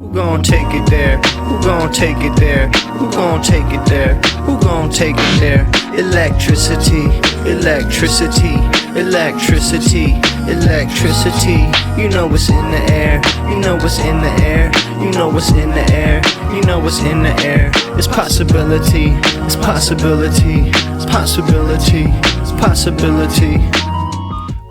Who gon' take it there? Who gon' take it there? Who gon' take it there? Who gon' take it there? Electricity, electricity, electricity, electricity. You know what's in the air. You know what's in the air. You know what's in the air. You know what's in the air. It's possibility. It's possibility. It's possibility. It's possibility.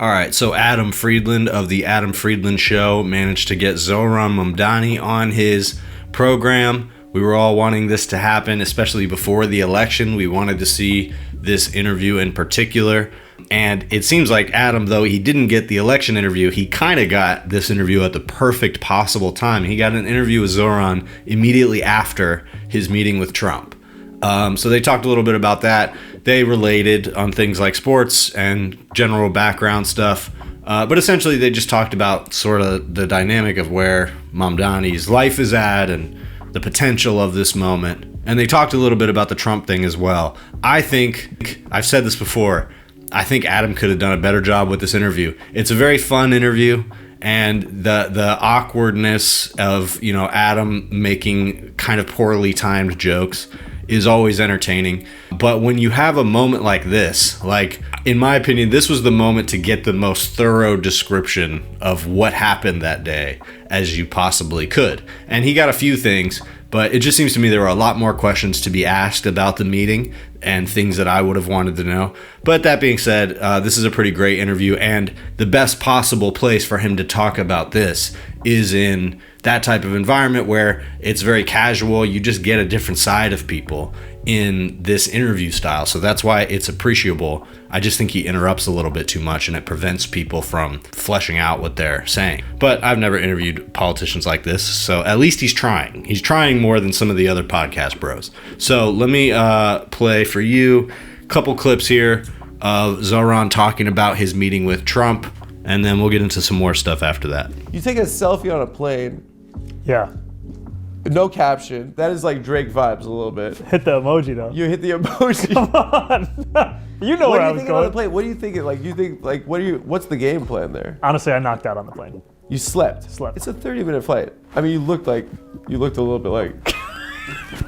All right, so Adam Friedland of the Adam Friedland Show managed to get Zohran Mamdani on his program. We were all wanting this to happen, especially before the election. We wanted to see this interview in particular. And it seems like Adam, though he didn't get the election interview, he kind of got this interview at the perfect possible time. He got an interview with Zohran immediately after his meeting with Trump. So they talked a little bit about that. They related on things like sports and general background stuff. But essentially they just talked about sort of the dynamic of where Mamdani's life is at and the potential of this moment. And they talked a little bit about the Trump thing as well. I think, I've said this before, I think Adam could have done a better job with this interview. It's a very fun interview, and the awkwardness of, you know, Adam making kind of poorly timed jokes is always entertaining. But when you have a moment like this, like, in my opinion, this was the moment to get the most thorough description of what happened that day as you possibly could. And he got a few things, but it just seems to me there were a lot more questions to be asked about the meeting and things that I would have wanted to know. But that being said, this is a pretty great interview, and the best possible place for him to talk about this is in that type of environment where it's very casual. You just get a different side of people in this interview style. So that's why it's appreciable. I just think he interrupts a little bit too much, and it prevents people from fleshing out what they're saying. But I've never interviewed politicians like this, so at least he's trying. He's trying more than some of the other podcast bros. So let me play for you a couple clips here of Zohran talking about his meeting with Trump, and then we'll get into some more stuff after that. You take a selfie on a plane. Yeah. No caption. That is like Drake vibes a little bit. Hit the emoji though. You hit the emoji. Come on. You know where I was What do you think going. about the plane? What do you think? Like, you think like what's the game plan there? Honestly, I knocked out on the plane. You slept. Slept. It's a 30-minute flight. I mean, you looked a little bit like.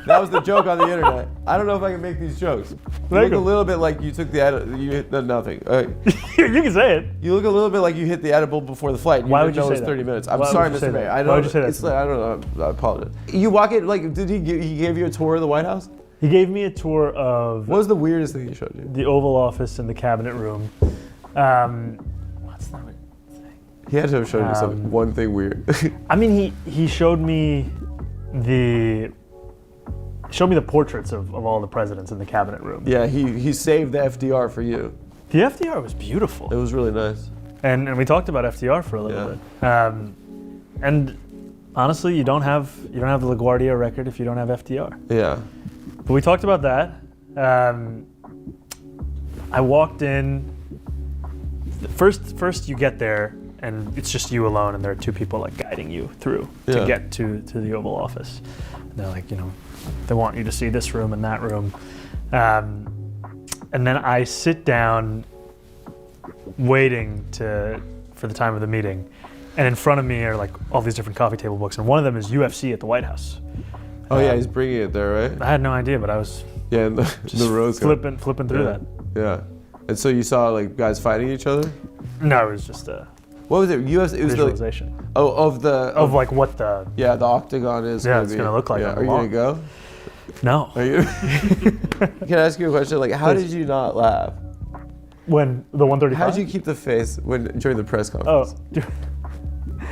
That was the joke on the internet. I don't know if I can make these jokes. You look a little bit like you took you hit nothing. You can say it. You look a little bit like you hit the edible before the flight. Why would you say it was that? 30 minutes. I'm Why sorry, would you say Mr. May. that? I know. Why would you say that It's to me? like, I don't know. I apologize. You walk in like he gave you a tour of the White House? He gave me a tour of What was the weirdest thing he showed you? the Oval Office and the Cabinet Room. What's that thing? He had to have shown you one thing weird. I mean, he showed me the portraits of all the presidents in the Cabinet Room. Yeah, he saved the FDR for you. The FDR was beautiful. It was really nice. And we talked about FDR for a little bit. And honestly, you don't have the LaGuardia record if you don't have FDR. Yeah. But we talked about that. I walked in. First you get there, and it's just you alone, and there are two people like guiding you through to get to the Oval Office. And they're like, they want you to see this room and that room. And then I sit down waiting for the time of the meeting. And in front of me are like all these different coffee table books. And one of them is UFC at the White House. Oh yeah, he's bringing it there, right? I had no idea, but I was in the rose flipping through that. Yeah. And so you saw like guys fighting each other? No, it was just What was it? UFC? It was visualization. of Like what the... Yeah, the octagon is. Yeah, it's gonna look like. Yeah. Are you gonna go? No. Are you? Can I ask you a question? Like, how did you not laugh? When the 135? How did you keep the face during the press conference? Oh, dude.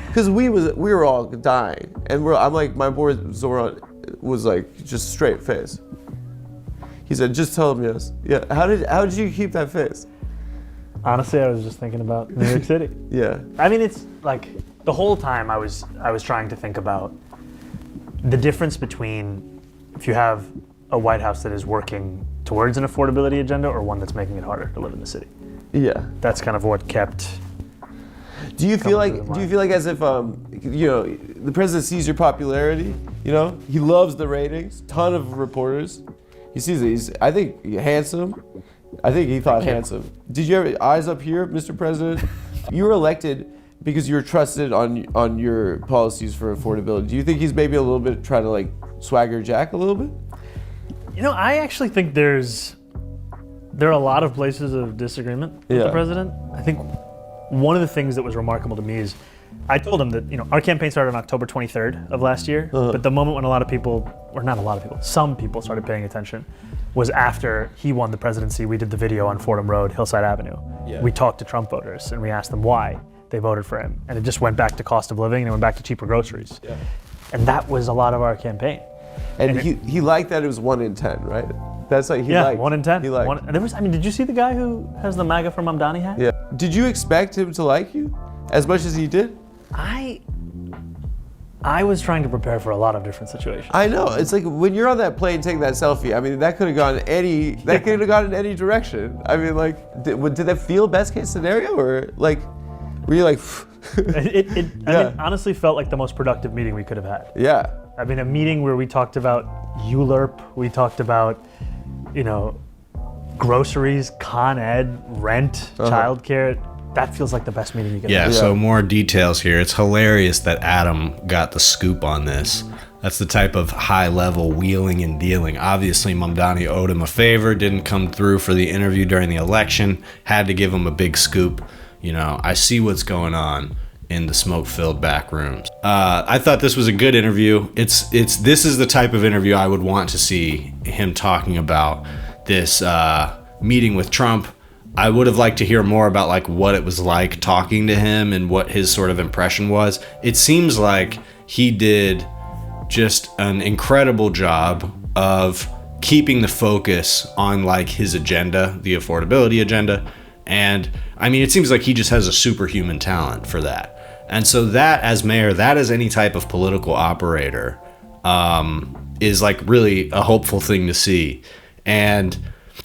Because we were all dying, and I'm like, my boy Zohran was like just straight face. He said, "Just tell him yes." Yeah. How did you keep that face? Honestly, I was just thinking about New York City. Yeah. I mean, it's like the whole time I was trying to think about the difference between if you have a White House that is working towards an affordability agenda or one that's making it harder to live in the city. Yeah. That's kind of what kept. Do you feel like as if the president sees your popularity? He loves the ratings. Ton of reporters. He sees it. He's, I think, handsome. I think he thought handsome. Did you ever eyes up here, Mr. President? You were elected because you're trusted on your policies for affordability. Do you think he's maybe a little bit trying to like swagger Jack a little bit? You know, I actually think there are a lot of places of disagreement with the president. I think one of the things that was remarkable to me is I told him that, you know, our campaign started on October 23rd of last year, but the moment when a lot of people, or not a lot of people, some people started paying attention was after he won the presidency. We did the video on Fordham Road, Hillside Avenue. Yeah. We talked to Trump voters and we asked them why they voted for him. And it just went back to cost of living and it went back to cheaper groceries. Yeah. And that was a lot of our campaign. And he liked that it was 1 in 10, right? That's like he liked. 1 in 10. He liked. And there was, I mean, did you see the guy who has the MAGA from Mamdani hat? Yeah. Did you expect him to like you as much as he did? I was trying to prepare for a lot of different situations. I know. It's like when you're on that plane taking that selfie, I mean, that could have gone could have gone in any direction. I mean, like, did that feel best case scenario, or like, were you like? I mean, it honestly felt like the most productive meeting we could have had. Yeah. I mean, a meeting where we talked about ULURP, we talked about, you know, groceries, Con Ed, rent, childcare. That feels like the best meeting you can have. So more details here. It's hilarious that Adam got the scoop on this. That's the type of high-level wheeling and dealing. Obviously, Mamdani owed him a favor, didn't come through for the interview during the election, had to give him a big scoop. You know, I see what's going on in the smoke-filled back rooms. I thought this was a good interview. This is the type of interview I would want to see him talking about this meeting with Trump. I would have liked to hear more about like what it was like talking to him and what his sort of impression was. It seems like he did just an incredible job of keeping the focus on like his agenda, the affordability agenda. And I mean, it seems like he just has a superhuman talent for that. And so that as mayor, that as any type of political operator, is like really a hopeful thing to see. And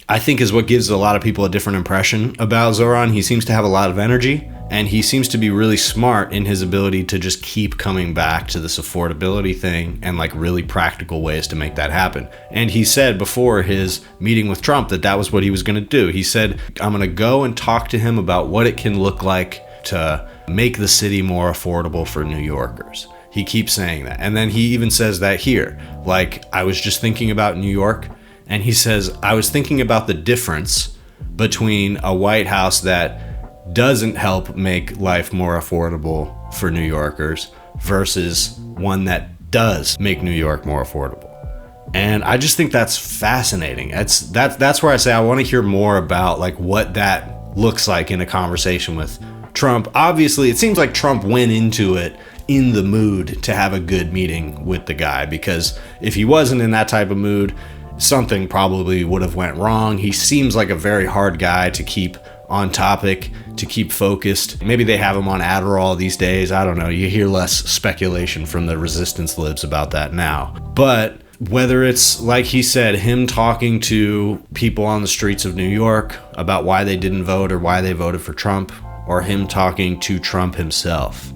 I think is what gives a lot of people a different impression about Zohran. He seems to have a lot of energy, and he seems to be really smart in his ability to just keep coming back to this affordability thing and like really practical ways to make that happen. And he said before his meeting with Trump that was what he was going to do. He said, I'm going to go and talk to him about what it can look like to make the city more affordable for New Yorkers. He keeps saying that. And then he even says that here. Like, I was just thinking about New York. And he says, I was thinking about the difference between a White House that doesn't help make life more affordable for New Yorkers versus one that does make New York more affordable. And I just think that's fascinating. That's where I say I want to hear more about like what that looks like in a conversation with Trump. Obviously, it seems like Trump went into it in the mood to have a good meeting with the guy, because if he wasn't in that type of mood, something probably would have went wrong. He seems like a very hard guy to keep on topic, to keep focused. Maybe they have him on Adderall these days. I don't know. You hear less speculation from the resistance libs about that now. But whether it's, like he said, him talking to people on the streets of New York about why they didn't vote or why they voted for Trump, or him talking to Trump himself,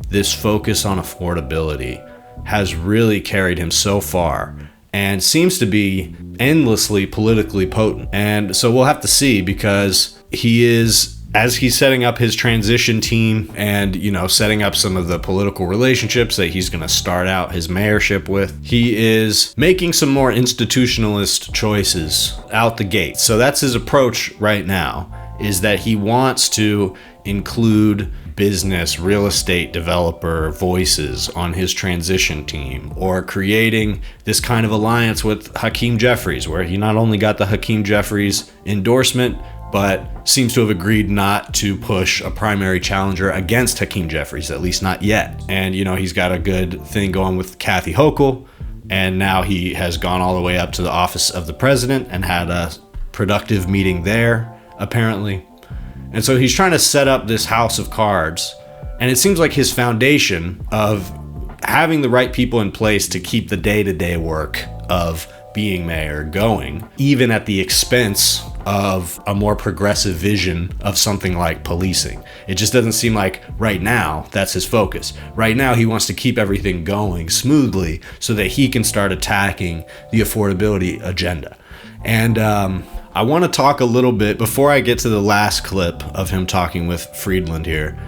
this focus on affordability has really carried him so far and seems to be endlessly politically potent. And so we'll have to see, because he is, as he's setting up his transition team and, you know, setting up some of the political relationships that he's going to start out his mayorship with, he is making some more institutionalist choices out the gate. So that's his approach right now, is that he wants to include business, real estate developer voices on his transition team, or creating this kind of alliance with Hakeem Jeffries, where he not only got the Hakeem Jeffries endorsement, but seems to have agreed not to push a primary challenger against Hakeem Jeffries, at least not yet. And, you know, he's got a good thing going with Kathy Hochul, and now he has gone all the way up to the office of the president and had a productive meeting there, apparently. And so he's trying to set up this house of cards. And it seems like his foundation of having the right people in place to keep the day-to-day work of being mayor going, even at the expense of a more progressive vision of something like policing. It just doesn't seem like right now that's his focus. Right now he wants to keep everything going smoothly so that he can start attacking the affordability agenda. And I want to talk a little bit, before I get to the last clip of him talking with Friedland here,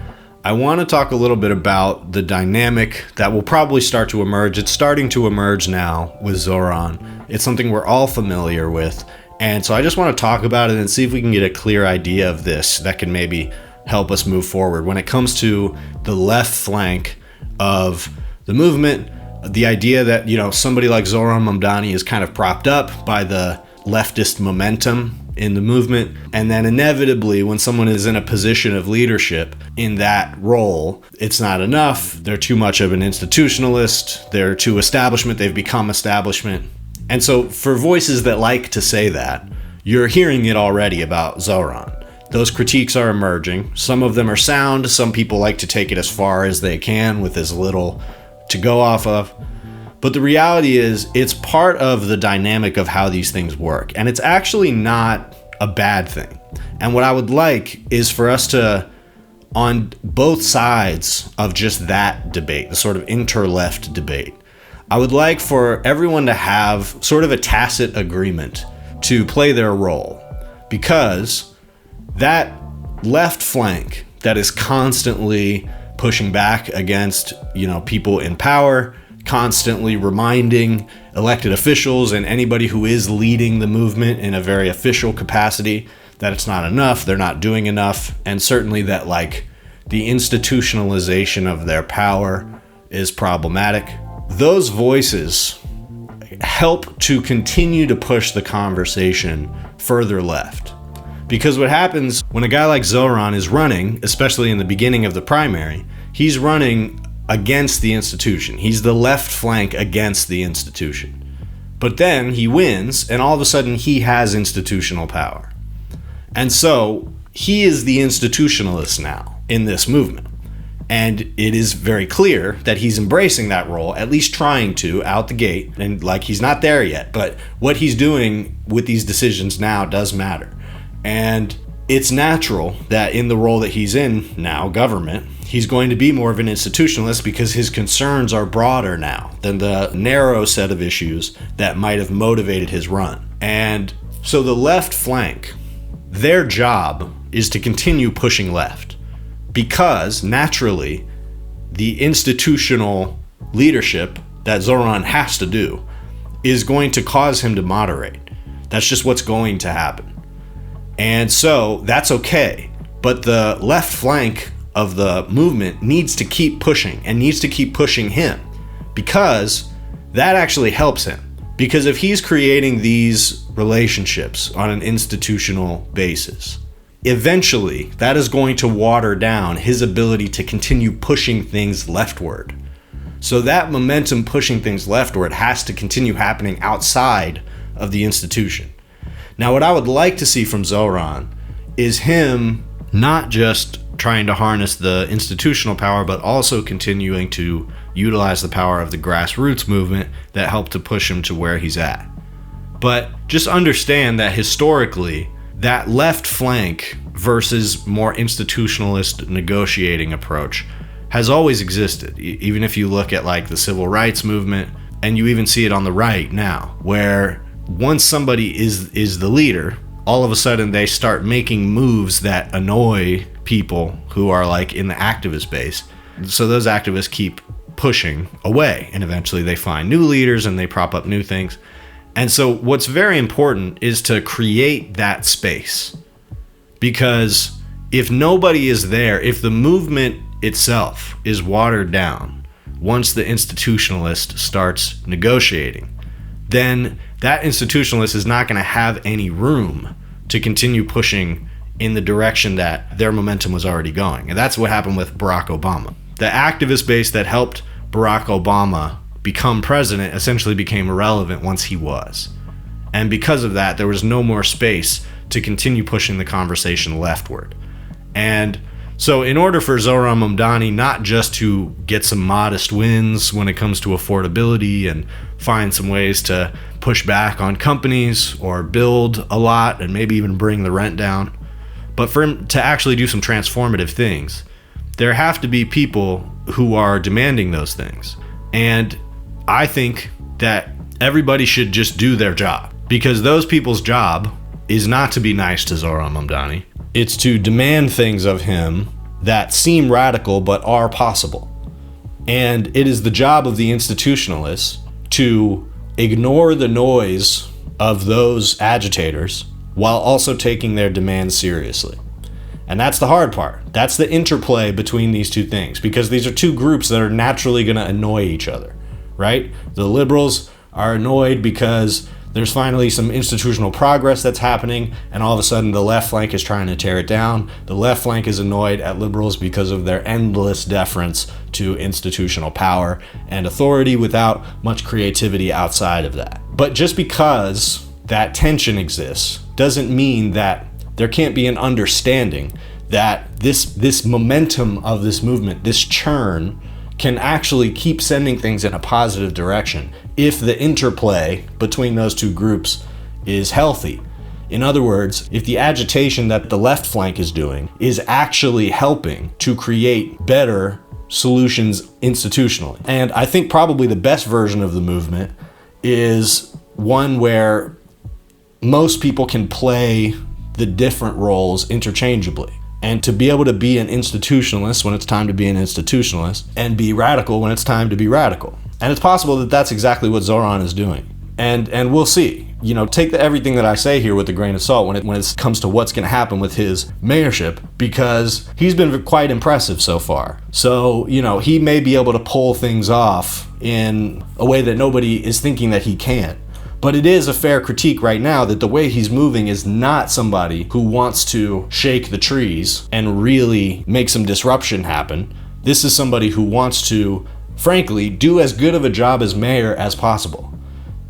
I want to talk a little bit about the dynamic that will probably start to emerge. It's starting to emerge now with Zohran. It's something we're all familiar with. And so I just want to talk about it and see if we can get a clear idea of this that can maybe help us move forward. When it comes to the left flank of the movement, the idea that, somebody like Zohran Mamdani is kind of propped up by the leftist momentum in the movement, and then inevitably when someone is in a position of leadership in that role, it's not enough. They're too much of an institutionalist. They're too establishment. They've become establishment. And so for voices that like to say that, you're hearing it already about Zohran. Those critiques are emerging. Some of them are sound. Some people like to take it as far as they can with as little to go off of. But the reality is, it's part of the dynamic of how these things work. And it's actually not a bad thing. And what I would like is for us to, on both sides of just that debate, the sort of inter-left debate, I would like for everyone to have sort of a tacit agreement to play their role. Because that left flank that is constantly pushing back against, people in power, constantly reminding elected officials and anybody who is leading the movement in a very official capacity that it's not enough, they're not doing enough, and certainly that the institutionalization of their power is problematic. Those voices help to continue to push the conversation further left. Because what happens when a guy like Zohran is running, especially in the beginning of the primary, he's running against the institution. He's the left flank against the institution. But then he wins, and all of a sudden he has institutional power. And so he is the institutionalist now in this movement. And it is very clear that he's embracing that role, at least trying to, out the gate. And he's not there yet, but what he's doing with these decisions now does matter. And it's natural that in the role that he's in now, government, he's going to be more of an institutionalist because his concerns are broader now than the narrow set of issues that might have motivated his run. And so the left flank, their job is to continue pushing left because naturally the institutional leadership that Zohran has to do is going to cause him to moderate. That's just what's going to happen. And so that's okay. But the left flank of the movement needs to keep pushing and needs to keep pushing him because that actually helps him. Because if he's creating these relationships on an institutional basis, eventually that is going to water down his ability to continue pushing things leftward. So that momentum pushing things leftward has to continue happening outside of the institution. Now, what I would like to see from Zohran is him not just trying to harness the institutional power, but also continuing to utilize the power of the grassroots movement that helped to push him to where he's at. But just understand that historically, that left flank versus more institutionalist negotiating approach has always existed. Even if you look at the civil rights movement, and you even see it on the right now, where once somebody is the leader, all of a sudden they start making moves that annoy people who are in the activist base. So those activists keep pushing away, and eventually they find new leaders and they prop up new things. And so what's very important is to create that space, because if nobody is there, if the movement itself is watered down, once the institutionalist starts negotiating, then that institutionalist is not going to have any room to continue pushing in the direction that their momentum was already going. And that's what happened with Barack Obama. The activist base that helped Barack Obama become president essentially became irrelevant once he was. And because of that, there was no more space to continue pushing the conversation leftward. And so in order for Zohran Mamdani not just to get some modest wins when it comes to affordability and find some ways to push back on companies or build a lot and maybe even bring the rent down, but for him to actually do some transformative things, there have to be people who are demanding those things. And I think that everybody should just do their job, because those people's job is not to be nice to Zohran Mamdani. It's to demand things of him that seem radical but are possible. And it is the job of the institutionalists to ignore the noise of those agitators while also taking their demands seriously. And that's the hard part. That's the interplay between these two things, because these are two groups that are naturally going to annoy each other, right? The liberals are annoyed because there's finally some institutional progress that's happening, and all of a sudden the left flank is trying to tear it down. The left flank is annoyed at liberals because of their endless deference to institutional power and authority without much creativity outside of that. But just because that tension exists doesn't mean that there can't be an understanding that this momentum of this movement, this churn, can actually keep sending things in a positive direction if the interplay between those two groups is healthy. In other words, if the agitation that the left flank is doing is actually helping to create better solutions institutionally. And I think probably the best version of the movement is one where most people can play the different roles interchangeably. And to be able to be an institutionalist when it's time to be an institutionalist, and be radical when it's time to be radical. And it's possible that that's exactly what Zohran is doing. And we'll see. You know, take everything that I say here with a grain of salt when it comes to what's going to happen with his mayorship, because he's been quite impressive so far. So, you know, he may be able to pull things off in a way that nobody is thinking that he can. But it is a fair critique right now that the way he's moving is not somebody who wants to shake the trees and really make some disruption happen. This is somebody who wants to, frankly, do as good of a job as mayor as possible.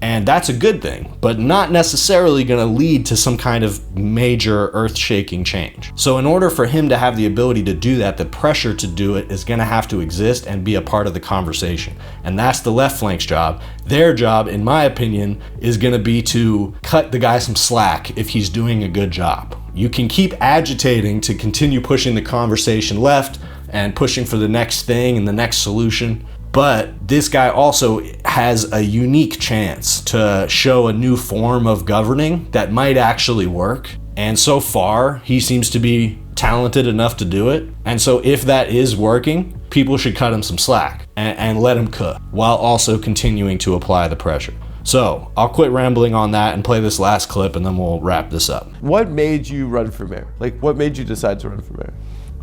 And that's a good thing, but not necessarily going to lead to some kind of major earth-shaking change. So in order for him to have the ability to do that, the pressure to do it is going to have to exist and be a part of the conversation. And that's the left flank's job. Their job, in my opinion, is going to be to cut the guy some slack if he's doing a good job. You can keep agitating to continue pushing the conversation left and pushing for the next thing and the next solution. But this guy also has a unique chance to show a new form of governing that might actually work. And so far, he seems to be talented enough to do it. And so if that is working, people should cut him some slack and let him cook while also continuing to apply the pressure. So I'll quit rambling on that and play this last clip, and then we'll wrap this up. What made you run for mayor? Like, what made you decide to run for mayor?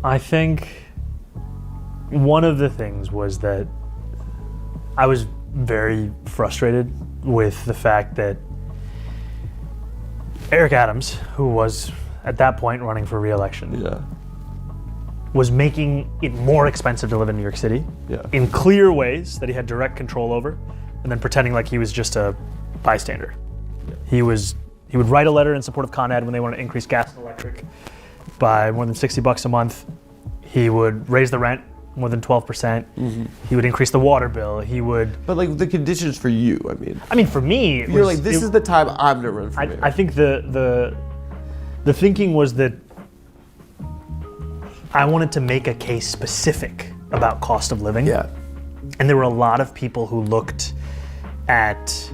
I think one of the things was that I was very frustrated with the fact that Eric Adams, who was at that point running for re-election, was making it more expensive to live in New York City in clear ways that he had direct control over, and then pretending like he was just a bystander. He would write a letter in support of Con Ed when they wanted to increase gas and electric by more than $60 a month. He would raise the rent more than 12%. He would increase the water bill. He would. But like the conditions for you, I mean for me, you're like, this is the time I'm gonna run for mayor. I think the thinking was that I wanted to make a case specific about cost of living. Yeah. And there were a lot of people who looked at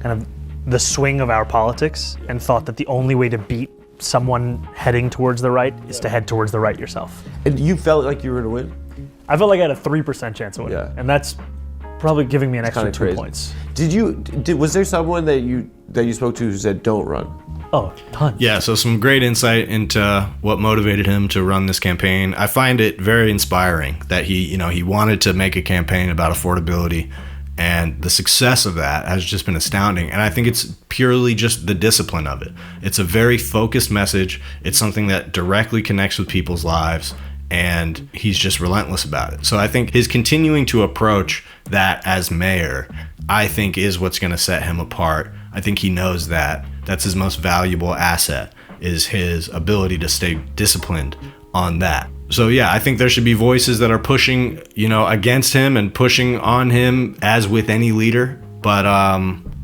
kind of the swing of our politics and thought that the only way to beat someone heading towards the right is to head towards the right yourself. And you felt like you were gonna win? I felt like I had a 3% chance of winning, and that's probably giving me an extra 2 points. Was there someone that you spoke to who said don't run? Oh, tons. Yeah, so some great insight into what motivated him to run this campaign. I find it very inspiring that he wanted to make a campaign about affordability, and the success of that has just been astounding. And I think it's purely just the discipline of it. It's a very focused message. It's something that directly connects with people's lives, and he's just relentless about it. So I think his continuing to approach that as mayor, I think, is what's going to set him apart. I think he knows that that's his most valuable asset, is his ability to stay disciplined on that. So yeah, I think there should be voices that are pushing, against him and pushing on him, as with any leader. But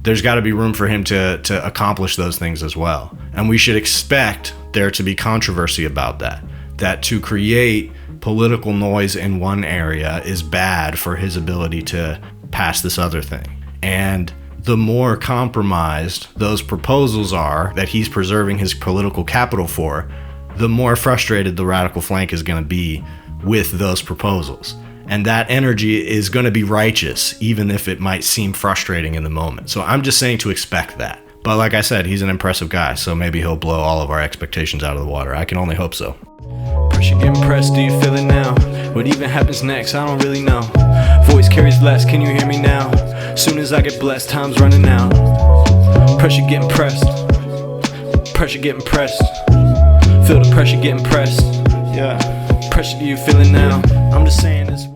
there's got to be room for him to accomplish those things as well. And we should expect there to be controversy about that. That to create political noise in one area is bad for his ability to pass this other thing. And the more compromised those proposals are that he's preserving his political capital for, the more frustrated the radical flank is going to be with those proposals. And that energy is going to be righteous, even if it might seem frustrating in the moment. So I'm just saying to expect that. But like I said, he's an impressive guy, so maybe he'll blow all of our expectations out of the water. I can only hope so. Pressure getting pressed, do you feel it now? What even happens next, I don't really know. Voice carries less, can you hear me now? Soon as I get blessed, time's running out. Pressure getting pressed. Pressure getting pressed. Feel the pressure getting pressed. Yeah. Pressure, do you feel it now? I'm just saying this.